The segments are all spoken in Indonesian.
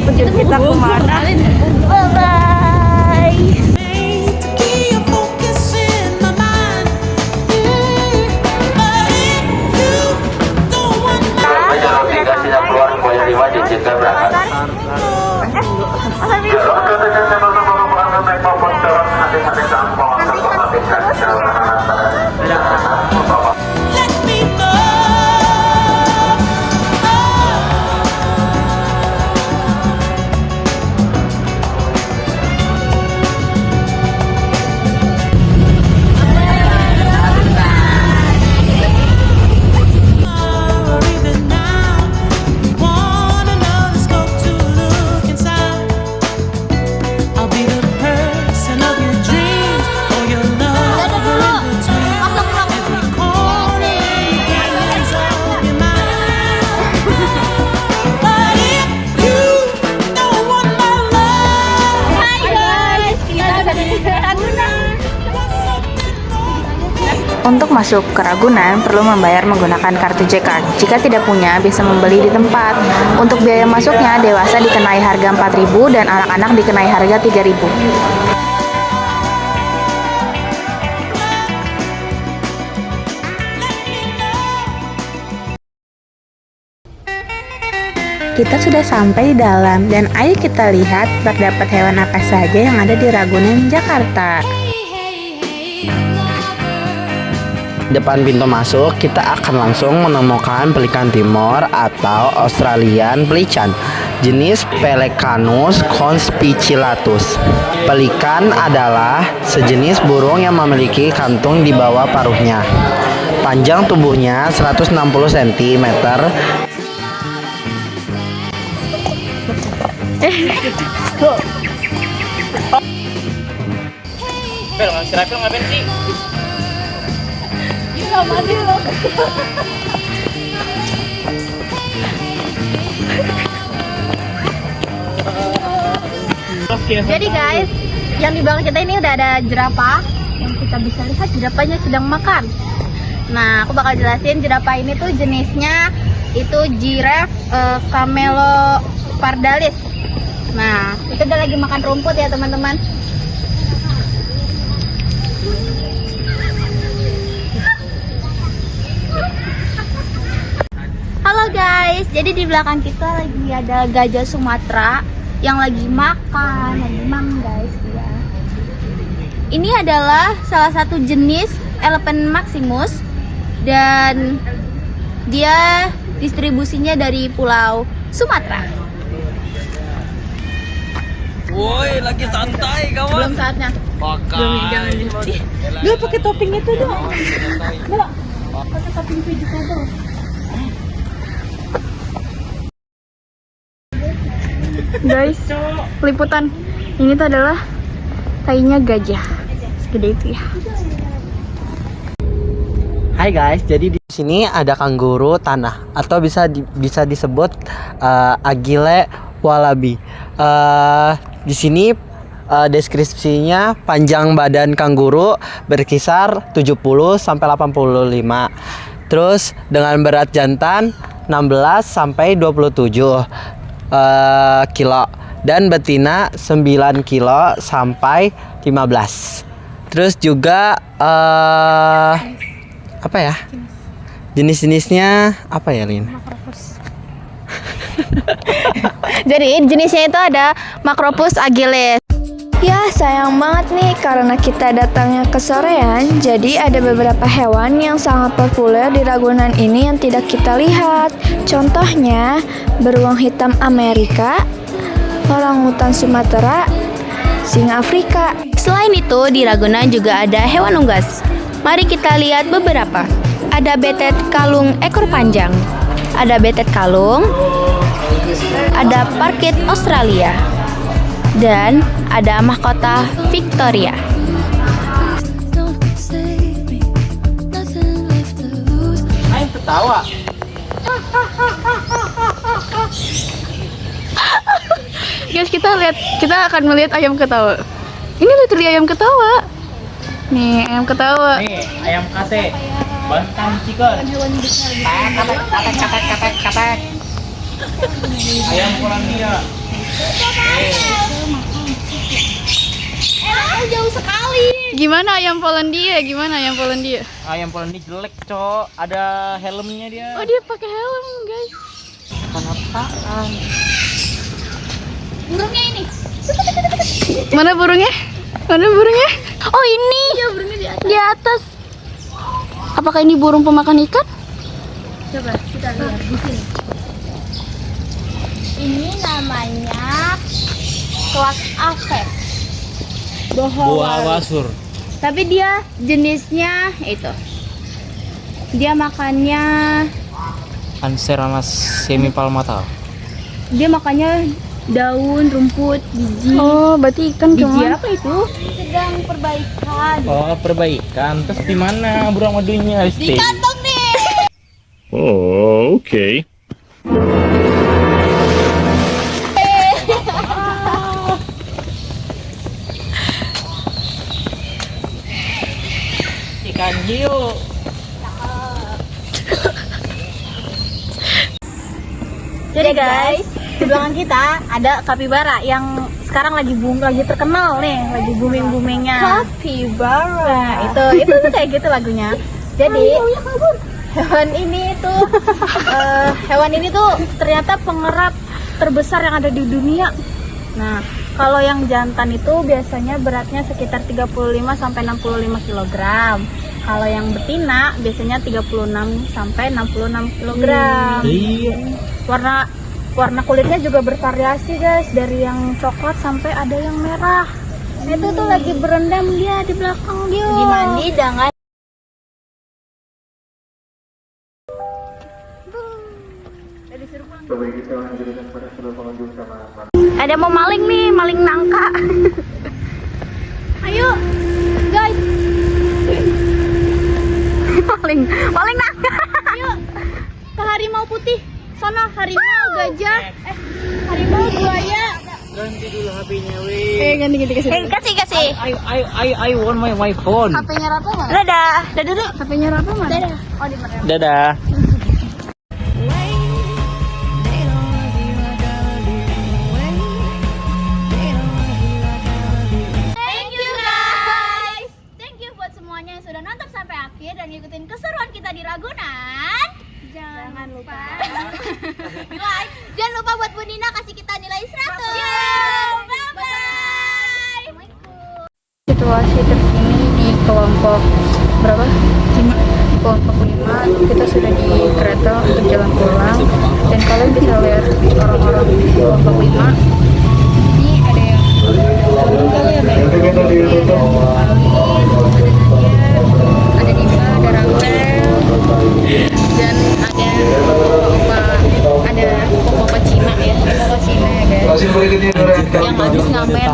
tujuan kita kemana. Bye bye. Untuk masuk ke Ragunan perlu membayar menggunakan kartu J-Card. Jika tidak punya, bisa membeli di tempat. Untuk biaya masuknya, dewasa dikenai harga 4.000 dan anak-anak dikenai harga 3.000. Kita sudah sampai di dalam dan ayo kita lihat terdapat hewan apa saja yang ada di Ragunan, Jakarta. Depan pintu masuk, kita akan langsung menemukan pelikan timur atau Australian pelican, jenis Pelecanus conspicillatus. Pelikan adalah sejenis burung yang memiliki kantung di bawah paruhnya. Panjang tubuhnya 160 cm. Pel, si Rafael ngapain sih? Jadi guys, yang di belakang kita ini udah ada jerapah. Yang kita bisa lihat jerapahnya sedang makan. Nah, aku bakal jelasin jerapah ini tuh jenisnya itu giraffe camelopardalis. Nah, itu udah lagi makan rumput ya teman-teman. Halo guys, jadi di belakang kita lagi ada gajah Sumatera yang lagi makan, guys ya. Ini adalah salah satu jenis Elephant maximus dan dia distribusinya dari Pulau Sumatera. Woi, lagi santai kawan. Belum saatnya. Jangan. Dia pakai topping itu dong. Enggak. Pakai topping vegetable. Guys, liputan ini tuh adalah tainya gajah segede itu ya. Hai guys, jadi di sini ada kanguru tanah atau bisa disebut Agile wallaby. Di sini deskripsinya panjang badan kanguru berkisar 70 sampai 85. Terus dengan berat jantan 16 sampai 27 kilo dan betina 9 kilo sampai 15. Terus juga apa ya? Jenis-jenisnya apa ya, Lin? Jadi jenisnya itu ada Macropus agilis. Ya sayang banget nih karena kita datangnya kesorean. Jadi ada beberapa hewan yang sangat populer di Ragunan ini yang tidak kita lihat. Contohnya beruang hitam Amerika, orangutan Sumatera, singa Afrika. Selain itu di Ragunan juga ada hewan unggas. Mari kita lihat beberapa. Ada betet kalung ekor panjang, ada betet kalung, ada parkit Australia, dan ada mahkota Victoria. Ayo ketawa. Guys, kita akan melihat ayam ketawa. Ini literally ayam ketawa. Nih, ayam ketawa. Nih, ayam kate. Bantam chicken. Hewan besar. Katek. Ayam Polandia. Jauh sekali. Gimana ayam Polandia? Gimana ayam Polandia? Ayam Polandia jelek, Cok. Ada helmnya dia. Oh, dia pakai helm, guys. Apaan? Burungnya ini. Mana burungnya? Mana burungnya? Oh, ini. Ya, burungnya di atas. Di atas. Apakah ini burung pemakan ikan? Coba kita lihat di sini. Ini namanya kelas Aves. Boa wasur. Tapi dia jenisnya itu. Dia makannya, Anseranas semipalmata. dia makannya daun, rumput, biji. Oh, berarti ikan Biji cuma. apa itu? Sedang perbaikan. Oh, perbaikan. Terus di mana burung madunya, Di kantong nih. Oh, okay. Ikan hiu. Jadi guys, di belakang kita ada kapibara yang sekarang lagi terkenal nih, lagi boomingnya. Kapibara. Nah, itu tuh kayak gitu lagunya. Jadi hewan ini tuh ternyata pengerap terbesar yang ada di dunia. Nah, kalau yang jantan itu biasanya beratnya sekitar 35 sampai 65 kg. Kalau yang betina biasanya 36 sampai 66 kg. Iya. Warna kulitnya juga bervariasi, guys, dari yang coklat sampai ada yang merah. Itu tuh lagi berendam dia di belakang dia. Gimana jangan. Ada mau maling nih, maling nangka. Ayo, guys. maling nangka. Ayo, ke harimau putih. Sana harimau, gajah, harimau, buaya. Ganti dulu HP-nya, weh. Ganti, kasih. I want my phone. HP-nya Rafa mana? Dadah dulu. HP-nya Rafa mana? Dadah. Oh, di mana? Dadah. Thank you guys. Thank you buat semuanya yang sudah nonton sampai akhir dan ngikutin keseruan kita di Ragunan. Jangan lupa di like. Jangan lupa buat Bu Nina kasih kita nilai 100. Bye bye. Situasi terkini di kelompok berapa? 5. Kelompok 5 kita sudah di kereta untuk jalan pulang dan kalian bisa lihat orang-orang di kelompok 5. Ini ada yang turun kali ya, Bang? Ada Alin, ada Diva, ada Rafael, dan ada Papa Cina ya, Papa Cina ya guys, yang habis ngamen.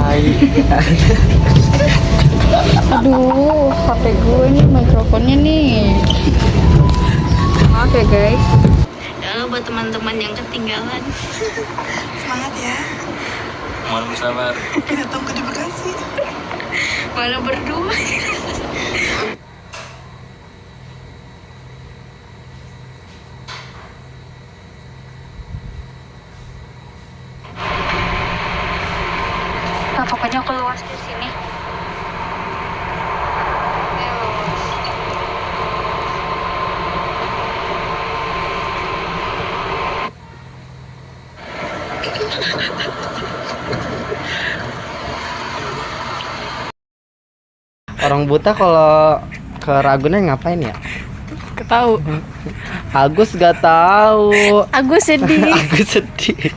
Aduh, HP gue nih, mikrofonnya nih. Maaf ya guys. Buat teman-teman yang ketinggalan. Semangat ya. Mohon bersabar. Kita tunggu di Bekasi. Mana berdua? Nah, pokoknya aku luas di sini. Orang buta kalau ke Ragunan ngapain ya? Ketahu. Agus gak tahu. Aku sedih. Aku sedih.